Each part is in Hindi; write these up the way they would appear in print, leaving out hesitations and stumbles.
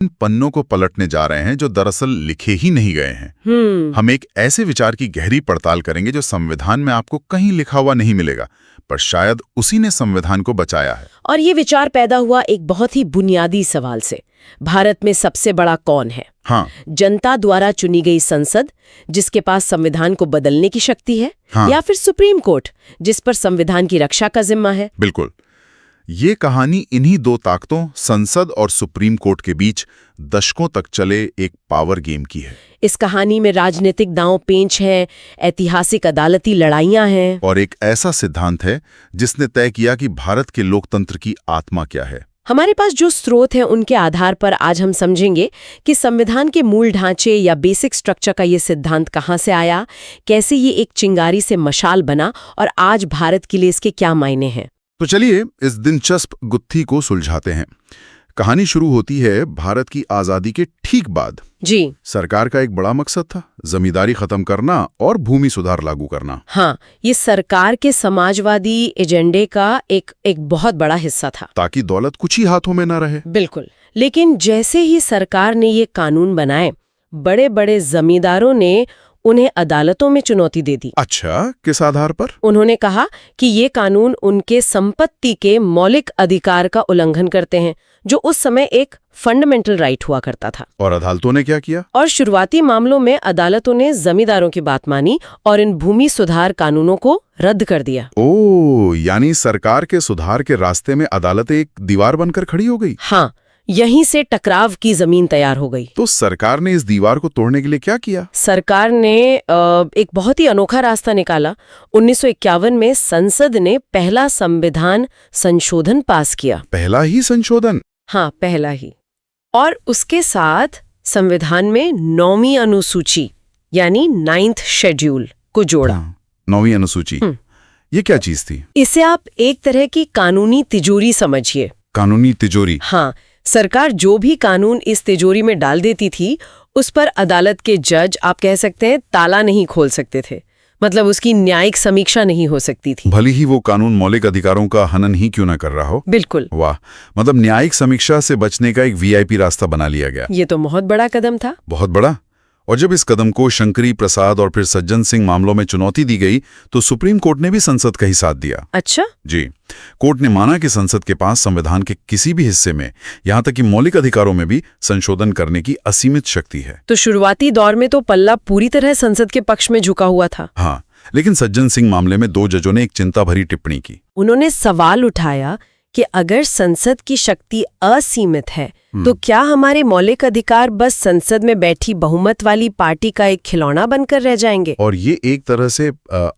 इन पन्नों को पलटने जा रहे हैं जो दरअसल लिखे ही नहीं गए हैं। हम एक ऐसे विचार की गहरी पड़ताल करेंगे जो संविधान में आपको कहीं लिखा हुआ नहीं मिलेगा, पर शायद उसी ने संविधान को बचाया है। और ये विचार पैदा हुआ एक बहुत ही बुनियादी सवाल से, भारत में सबसे बड़ा कौन है? हाँ। जनता द्वारा चुनी गई संसद जिसके पास संविधान को बदलने की शक्ति है, हाँ। या फिर सुप्रीम कोर्ट जिस पर संविधान की रक्षा का जिम्मा है? बिल्कुल। ये कहानी इन्हीं दो ताकतों, संसद और सुप्रीम कोर्ट के बीच दशकों तक चले एक पावर गेम की है। इस कहानी में राजनीतिक दांव पेंच है, ऐतिहासिक अदालती लड़ाइयां हैं, और एक ऐसा सिद्धांत है जिसने तय किया कि भारत के लोकतंत्र की आत्मा क्या है। हमारे पास जो स्रोत हैं उनके आधार पर आज हम समझेंगे कि संविधान के मूल ढांचे या बेसिक स्ट्रक्चर का ये सिद्धांत कहाँ से आया, कैसे ये एक चिंगारी से मशाल बना और आज भारत के लिए इसके क्या मायने हैं। तो चलिए इस दिलचस्प गुत्थी को सुलझाते हैं। कहानी शुरू होती है भारत की आजादी के ठीक बाद। जी। सरकार का एक बड़ा मकसद था जमींदारी खत्म करना और भूमि सुधार लागू करना। हाँ, ये सरकार के समाजवादी एजेंडे का एक बहुत बड़ा हिस्सा था, ताकि दौलत कुछ ही हाथों में न रहे। बिल्कुल। लेकिन जैसे ही सरकार ने ये कानून बनाए, बड़े बड़े जमींदारों ने उन्हें अदालतों में चुनौती दे दी। अच्छा, किस आधार पर? उन्होंने कहा कि ये कानून उनके संपत्ति के मौलिक अधिकार का उल्लंघन करते हैं, जो उस समय एक फंडामेंटल राइट हुआ करता था। और अदालतों ने क्या किया? और शुरुआती मामलों में अदालतों ने जमींदारों की बात मानी और इन भूमि सुधार कानूनों को रद्द कर दिया। ओह, यानी सरकार के सुधार के रास्ते में अदालतें एक दीवार बनकर खड़ी हो गई। हाँ, यहीं से टकराव की जमीन तैयार हो गई। तो सरकार ने इस दीवार को तोड़ने के लिए क्या किया? सरकार ने एक बहुत ही अनोखा रास्ता निकाला। 1951 में संसद ने पहला संविधान संशोधन पास किया। पहला ही संशोधन? हाँ, पहला ही। और उसके साथ संविधान में 9वीं अनुसूची यानी 9th शेड्यूल को जोड़ा। 9वीं अनुसूची, ये क्या चीज थी? इसे आप एक तरह की कानूनी तिजोरी समझिए। कानूनी तिजोरी? हाँ, सरकार जो भी कानून इस तिजोरी में डाल देती थी, उस पर अदालत के जज, आप कह सकते हैं, ताला नहीं खोल सकते थे। मतलब उसकी न्यायिक समीक्षा नहीं हो सकती थी, भले ही वो कानून मौलिक अधिकारों का हनन ही क्यों न कर रहा हो। बिल्कुल। वाह, मतलब न्यायिक समीक्षा से बचने का एक वीआईपी रास्ता बना लिया गया। ये तो बहुत बड़ा कदम था। बहुत बड़ा। और जब इस कदम को शंकरी प्रसाद और फिर सज्जन सिंह मामलों में चुनौती दी गई, तो सुप्रीम कोर्ट ने भी संसद का ही साथ दिया। अच्छा जी, कोर्ट ने माना कि संसद के पास संविधान के किसी भी हिस्से में, यहां तक कि मौलिक अधिकारों में भी संशोधन करने की असीमित शक्ति है। तो शुरुआती दौर में तो पल्ला पूरी तरह संसद के पक्ष में झुका हुआ था। हाँ, लेकिन सज्जन सिंह मामले में दो जजों ने एक चिंता भरी टिप्पणी की। उन्होंने सवाल उठाया कि अगर संसद की शक्ति असीमित है, तो क्या हमारे मौलिक अधिकार बस संसद में बैठी बहुमत वाली पार्टी का एक खिलौना बनकर रह जाएंगे? और ये एक तरह से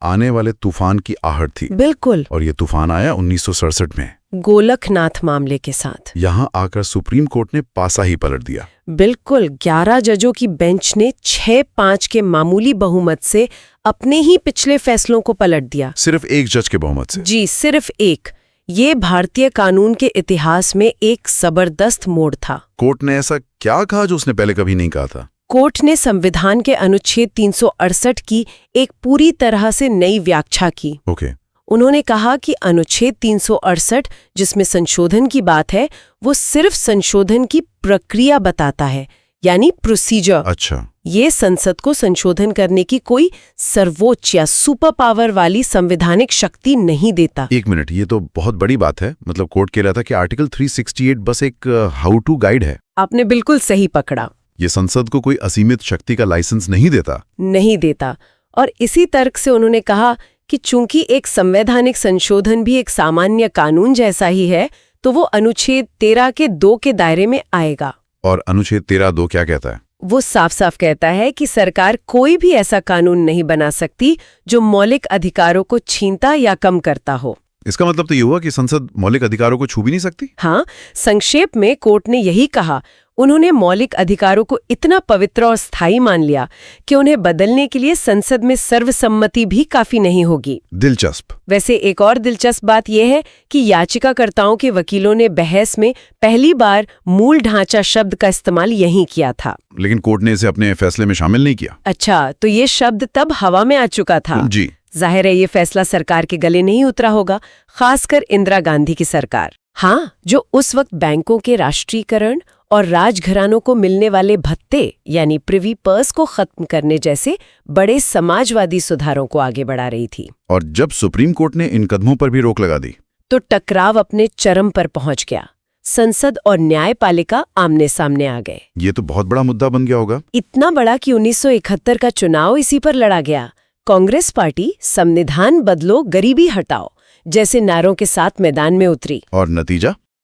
आने वाले तूफान की आहट थी। बिल्कुल। और ये तूफान आया 1967 में, गोलकनाथ मामले के साथ। यहाँ आकर सुप्रीम कोर्ट ने पासा ही पलट दिया। बिल्कुल, 11 जजों की बेंच ने 6-5 के मामूली बहुमत से अपने ही पिछले फैसलों को पलट दिया। सिर्फ एक जज के बहुमत से? जी, सिर्फ एक। ये भारतीय कानून के इतिहास में एक जबरदस्त मोड़ था। कोर्ट ने ऐसा क्या कहा जो उसने पहले कभी नहीं कहा था? कोर्ट ने संविधान के अनुच्छेद 368 की एक पूरी तरह से नई व्याख्या की। ओके। उन्होंने कहा कि अनुच्छेद 368 जिसमें संशोधन की बात है, वो सिर्फ संशोधन की प्रक्रिया बताता है, यानी प्रोसीजर। अच्छा। ये संसद को संशोधन करने की कोई सर्वोच्च या सुपर पावर वाली संवैधानिक शक्ति नहीं देता। एक मिनट, ये तो बहुत बड़ी बात है। मतलब कोर्ट कह रहा था कि आर्टिकल 368 बस एक हाउ टू गाइड है। आपने बिल्कुल सही पकड़ा। ये संसद को कोई असीमित शक्ति का लाइसेंस नहीं देता। नहीं देता। और इसी तर्क से उन्होंने कहा कि चूंकि एक संवैधानिक संशोधन भी एक सामान्य कानून जैसा ही है, तो वो अनुच्छेद 13 के 2 के दायरे में आएगा। और अनुच्छेद 13(2) क्या कहता है? वो साफ साफ कहता है कि सरकार कोई भी ऐसा कानून नहीं बना सकती जो मौलिक अधिकारों को छीनता या कम करता हो। इसका मतलब तो ये हुआ कि संसद मौलिक अधिकारों को छू भी नहीं सकती? हाँ, संक्षेप में कोर्ट ने यही कहा। उन्होंने मौलिक अधिकारों को इतना पवित्र और स्थायी मान लिया कि उन्हें बदलने के लिए संसद में सर्वसम्मति भी काफी नहीं होगी। दिलचस्प। वैसे एक और दिलचस्प बात यह है कि याचिकाकर्ताओं के वकीलों ने बहस में पहली बार मूल ढांचा शब्द का इस्तेमाल यहीं किया था, लेकिन कोर्ट ने इसे अपने फैसले में शामिल नहीं किया। अच्छा, तो ये शब्द तब हवा में आ चुका था। जी। जाहिर है ये फैसला सरकार के गले नहीं उतरा होगा, खासकर इंदिरा गांधी की सरकार। हाँ, जो उस वक्त बैंकों के राष्ट्रीयकरण और राजघरानों को मिलने वाले भत्ते यानी प्रिवी पर्स को खत्म करने जैसे बड़े समाजवादी सुधारों को आगे बढ़ा रही थी। और जब सुप्रीम कोर्ट ने इन कदमों पर भी रोक लगा दी तो टकराव अपने चरम पर पहुंच गया। संसद और न्यायपालिका आमने सामने आ गए। ये तो बहुत बड़ा मुद्दा बन गया होगा। इतना बड़ा कि 1971 का चुनाव इसी पर लड़ा गया। कांग्रेस पार्टी संविधान बदलो गरीबी हटाओ जैसे नारों के साथ मैदान में उतरी। और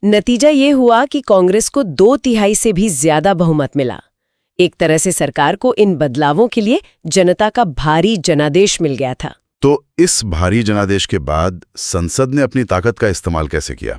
नतीजा ये हुआ कि कांग्रेस को 2/3 से भी ज्यादा बहुमत मिला। एक तरह से सरकार को इन बदलावों के लिए जनता का भारी जनादेश मिल गया था। तो इस भारी जनादेश के बाद संसद ने अपनी ताकत का इस्तेमाल कैसे किया?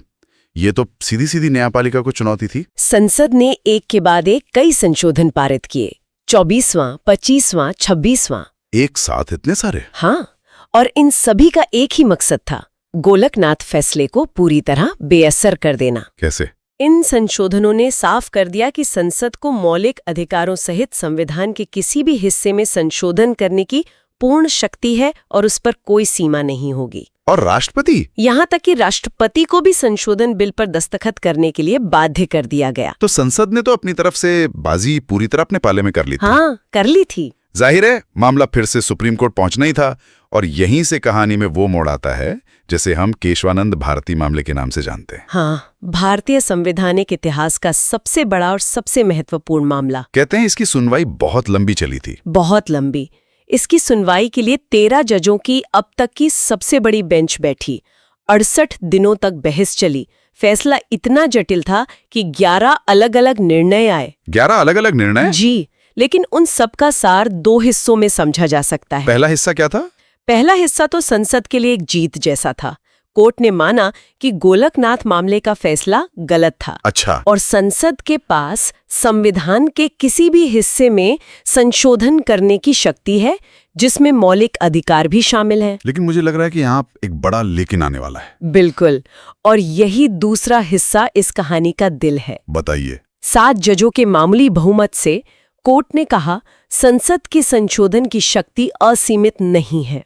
ये तो सीधी सीधी न्यायपालिका को चुनौती थी। संसद ने एक के बाद एक कई संशोधन पारित किए। 24वां, 25वां, 26वां, एक साथ इतने सारे? हाँ, और इन सभी का एक ही मकसद था, गोलकनाथ फैसले को पूरी तरह बेअसर कर देना। कैसे? इन संशोधनों ने साफ कर दिया कि संसद को मौलिक अधिकारों सहित संविधान के किसी भी हिस्से में संशोधन करने की पूर्ण शक्ति है और उस पर कोई सीमा नहीं होगी। और राष्ट्रपति? यहाँ तक कि राष्ट्रपति को भी संशोधन बिल पर दस्तखत करने के लिए बाध्य कर दिया गया। तो संसद ने तो अपनी तरफ से बाजी पूरी तरह अपने पाले में कर ली थी। हाँ, कर ली थी। जाहिर है मामला फिर से सुप्रीम कोर्ट पहुंचना ही था और यहीं से कहानी में वो मोड़ आता है जिसे हम केशवानंद भारती मामले के नाम से जानते हैं। हाँ, भारतीय संवैधानिक इतिहास का सबसे बड़ा और सबसे महत्वपूर्ण मामला। कहते हैं इसकी सुनवाई बहुत लंबी चली थी। बहुत लंबी। इसकी सुनवाई के लिए 13 जजों की अब तक की सबसे बड़ी बेंच बैठी। 68 दिनों तक बहस चली। फैसला इतना जटिल था कि 11 अलग-अलग निर्णय आए। 11 अलग-अलग निर्णय? जी, लेकिन उन सब का सार 2 हिस्सों में समझा जा सकता है। पहला हिस्सा क्या था? पहला हिस्सा तो संसद के लिए एक जीत जैसा था। कोर्ट ने माना कि गोलकनाथ मामले का फैसला गलत था। अच्छा। और संसद के पास संविधान के किसी भी हिस्से में संशोधन करने की शक्ति है जिसमें मौलिक अधिकार भी शामिल हैं। लेकिन मुझे लग रहा है कि यहाँ एक बड़ा लेकिन आने वाला है। बिल्कुल, और यही दूसरा हिस्सा इस कहानी का दिल है। बताइए। 7 जजों के मामूली बहुमत से कोर्ट ने कहा संसद की संशोधन की शक्ति असीमित नहीं है।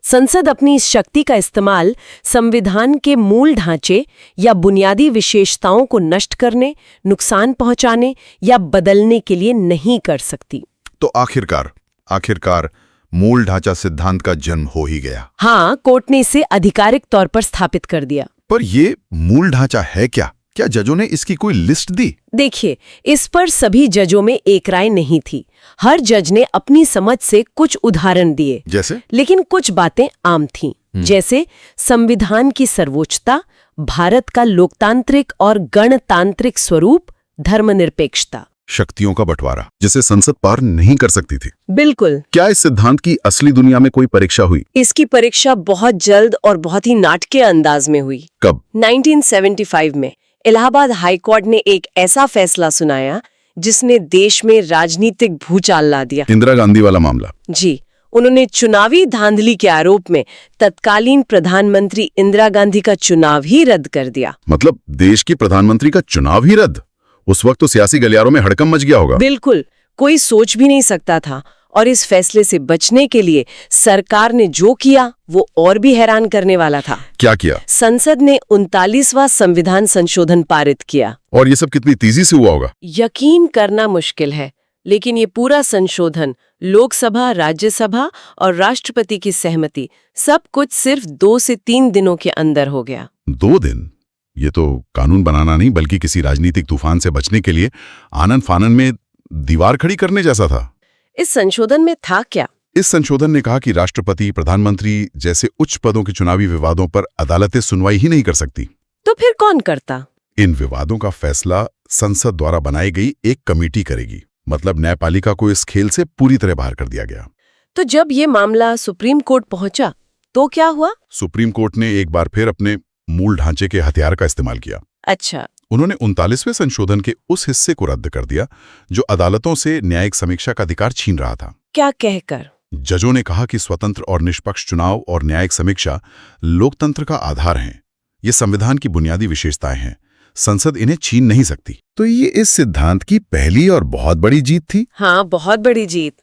संसद अपनी इस शक्ति का इस्तेमाल संविधान के मूल ढांचे या बुनियादी विशेषताओं को नष्ट करने, नुकसान पहुंचाने या बदलने के लिए नहीं कर सकती। तो आखिरकार मूल ढांचा सिद्धांत का जन्म हो ही गया। हाँ, कोर्ट ने इसे आधिकारिक तौर पर स्थापित कर दिया। पर ये मूल ढांचा है क्या? क्या जजों ने इसकी कोई लिस्ट दी? देखिए, इस पर सभी जजों में एक राय नहीं थी। हर जज ने अपनी समझ से कुछ उदाहरण दिए। जैसे? लेकिन कुछ बातें आम थीं, जैसे संविधान की सर्वोच्चता, भारत का लोकतांत्रिक और गणतांत्रिक स्वरूप, धर्मनिरपेक्षता। शक्तियों का बंटवारा जिसे संसद पार नहीं कर सकती थी। बिल्कुल। क्या इस सिद्धांत की असली दुनिया में कोई परीक्षा हुई? इसकी परीक्षा बहुत जल्द और बहुत ही नाटकीय अंदाज में हुई। कब? 1975 में इलाहाबाद हाई कोर्ट ने एक ऐसा फैसला सुनाया जिसने देश में राजनीतिक भूचाल ला दिया। इंदिरा गांधी वाला मामला? जी, उन्होंने चुनावी धांधली के आरोप में तत्कालीन प्रधानमंत्री इंदिरा गांधी का चुनाव ही रद्द कर दिया। मतलब देश की प्रधानमंत्री का चुनाव ही रद्द? उस वक्त तो सियासी गलियारों में हड़कंप मच गया होगा। बिल्कुल, कोई सोच भी नहीं सकता था। और इस फैसले से बचने के लिए सरकार ने जो किया वो और भी हैरान करने वाला था। क्या किया? संसद ने 39वां संविधान संशोधन पारित किया। और ये सब कितनी तेजी से हुआ होगा? यकीन करना मुश्किल है, लेकिन ये पूरा संशोधन लोकसभा, राज्यसभा और राष्ट्रपति की सहमति सब कुछ सिर्फ 2 से 3 दिनों के अंदर हो गया। 2 दिन? ये तो कानून बनाना नहीं बल्कि किसी राजनीतिक तूफान से बचने के लिए आनन फानन में दीवार खड़ी करने जैसा था। इस संशोधन में था क्या? इस संशोधन ने कहा कि राष्ट्रपति, प्रधानमंत्री जैसे उच्च पदों के चुनावी विवादों पर अदालतें सुनवाई ही नहीं कर सकती। तो फिर कौन करता? इन विवादों का फैसला संसद द्वारा बनाई गई एक कमेटी करेगी। मतलब न्यायपालिका को इस खेल से पूरी तरह बाहर कर दिया गया। तो जब ये मामला सुप्रीम कोर्ट पहुंचा तो क्या हुआ? सुप्रीम कोर्ट ने एक बार फिर अपने मूल ढांचे के हथियार का इस्तेमाल किया। अच्छा। उन्होंने 39वें संशोधन के उस हिस्से को रद्द कर दिया जो अदालतों से न्यायिक समीक्षा का अधिकार छीन रहा था। क्या कहकर? जजों ने कहा कि स्वतंत्र और निष्पक्ष चुनाव और न्यायिक समीक्षा लोकतंत्र का आधार हैं। ये संविधान की बुनियादी विशेषताएं हैं, संसद इन्हें छीन नहीं सकती। तो ये इस सिद्धांत की पहली और बहुत बड़ी जीत थी। हाँ, बहुत बड़ी जीत।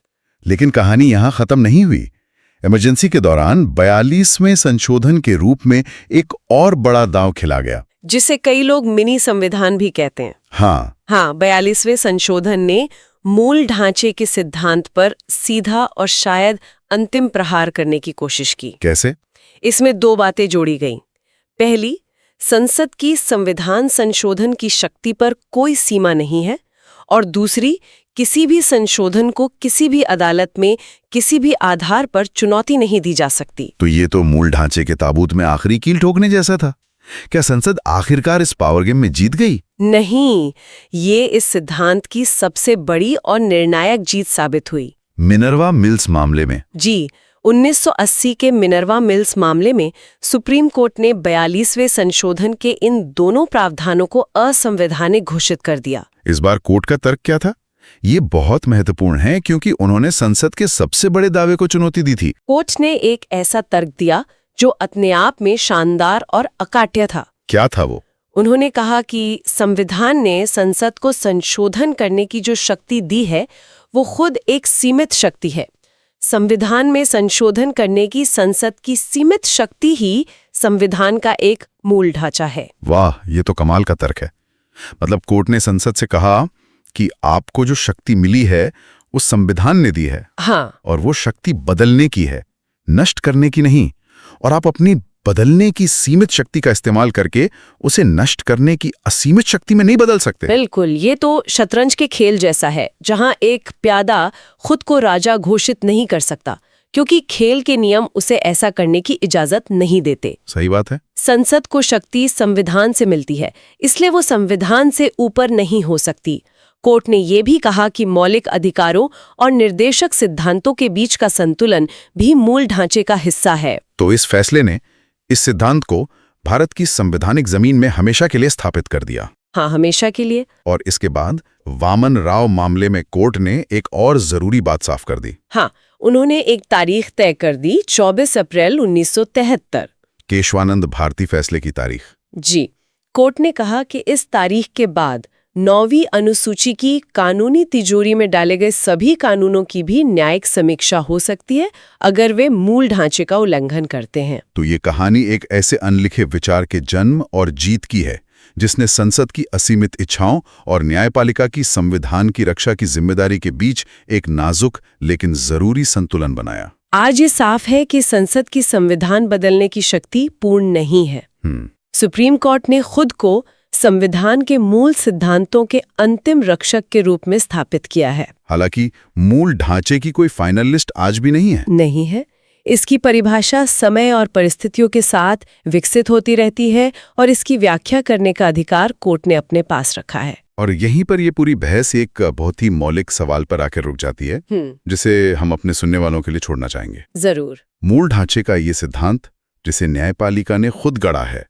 लेकिन कहानी यहां खत्म नहीं हुई। इमरजेंसी के दौरान 42वें संशोधन के रूप में एक और बड़ा दांव खिला गया। जिसे कई लोग मिनी संविधान भी कहते हैं। हाँ, 42वें संशोधन ने मूल ढांचे के सिद्धांत पर सीधा और शायद अंतिम प्रहार करने की कोशिश की। कैसे? इसमें 2 बातें जोड़ी गईं। पहली, संसद की संविधान संशोधन की शक्ति पर कोई सीमा नहीं है, और दूसरी, किसी भी संशोधन को किसी भी अदालत में किसी भी आधार पर चुनौती नहीं दी जा सकती। तो ये तो मूल ढांचे के ताबूत में आखिरी कील ठोकने जैसा था। क्या संसद आखिरकार इस पावर गेम में जीत गई? नहीं, ये इस सिद्धांत की सबसे बड़ी और निर्णायक जीत साबित हुई। मिनर्वा मिल्स मामले में? जी, 1980 के मिनर्वा मिल्स मामले में सुप्रीम कोर्ट ने 42वें संशोधन के इन दोनों प्रावधानों को असंवैधानिक घोषित कर दिया। इस बार कोर्ट का तर्क क्या था? ये बहुत महत्वपूर्ण है क्योंकि उन्होंने संसद के सबसे बड़े दावे को चुनौती दी थी। कोर्ट ने एक ऐसा तर्क दिया जो अपने आप में शानदार और अकाट्य था। क्या था वो? उन्होंने कहा कि संविधान ने संसद को संशोधन करने की जो शक्ति दी है वो खुद एक सीमित शक्ति है। संविधान में संशोधन करने की संसद की सीमित शक्ति ही संविधान का एक मूल ढांचा है। वाह, ये तो कमाल का तर्क है। मतलब कोर्ट ने संसद से कहा कि आपको जो शक्ति मिली है वो संविधान ने दी है। हाँ, और वो शक्ति बदलने की है, नष्ट करने की नहीं। और आप अपनी बदलने की सीमित शक्ति का इस्तेमाल करके उसे नष्ट करने की असीमित शक्ति में नहीं बदल सकते। बिल्कुल, ये तो शतरंज के खेल जैसा है, जहां एक प्यादा खुद को राजा घोषित नहीं कर सकता क्योंकि खेल के नियम उसे ऐसा करने की इजाजत नहीं देते। सही बात है। संसद को शक्ति संविधान से मिलती है, इसलिए वो संविधान से ऊपर नहीं हो सकती। कोर्ट ने ये भी कहा कि मौलिक अधिकारों और निर्देशक सिद्धांतों के बीच का संतुलन भी मूल ढांचे का हिस्सा है। तो इस फैसले ने इस सिद्धांत को भारत की संवैधानिक जमीन में हमेशा के लिए स्थापित कर दिया। हाँ, हमेशा के लिए। और इसके बाद वामन राव मामले में कोर्ट ने एक और जरूरी बात साफ कर दी। हाँ, उन्होंने एक तारीख तय कर दी, 24 अप्रैल 1973। केशवानंद भारती फैसले की तारीख। जी, कोर्ट ने कहा कि इस तारीख के बाद 9वीं अनुसूची की कानूनी तिजोरी में डाले गए सभी कानूनों की भी न्यायिक समीक्षा हो सकती है अगर वे मूल ढांचे का उल्लंघन करते हैं। तो ये कहानी एक ऐसे अनलिखे विचार के जन्म और जीत की है जिसने संसद की असीमित इच्छाओं और न्यायपालिका की संविधान की रक्षा की जिम्मेदारी के बीच एक नाजुक लेकिन जरूरी संतुलन बनाया। आज ये साफ है कि संसद की संविधान बदलने की शक्ति पूर्ण नहीं है। सुप्रीम कोर्ट ने खुद को संविधान के मूल सिद्धांतों के अंतिम रक्षक के रूप में स्थापित किया है। हालांकि मूल ढांचे की कोई फाइनल लिस्ट आज भी नहीं है। इसकी परिभाषा समय और परिस्थितियों के साथ विकसित होती रहती है और इसकी व्याख्या करने का अधिकार कोर्ट ने अपने पास रखा है। और यहीं पर ये पूरी बहस एक बहुत ही मौलिक सवाल पर आकर रुक जाती है, जिसे हम अपने सुनने वालों के लिए छोड़ना चाहेंगे। जरूर। मूल ढांचे का ये सिद्धांत जिसे न्यायपालिका ने खुद गढ़ा है,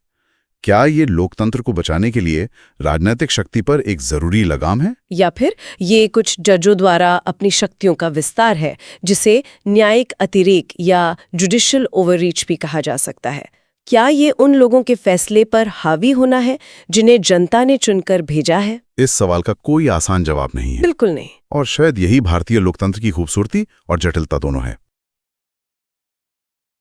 क्या ये लोकतंत्र को बचाने के लिए राजनीतिक शक्ति पर एक जरूरी लगाम है, या फिर ये कुछ जजों द्वारा अपनी शक्तियों का विस्तार है जिसे न्यायिक अतिरेक या जुडिशियल ओवररीच भी कहा जा सकता है? क्या ये उन लोगों के फैसले पर हावी होना है जिन्हें जनता ने चुनकर भेजा है? इस सवाल का कोई आसान जवाब नहीं है। बिल्कुल नहीं। और शायद यही भारतीय लोकतंत्र की खूबसूरती और जटिलता दोनों है।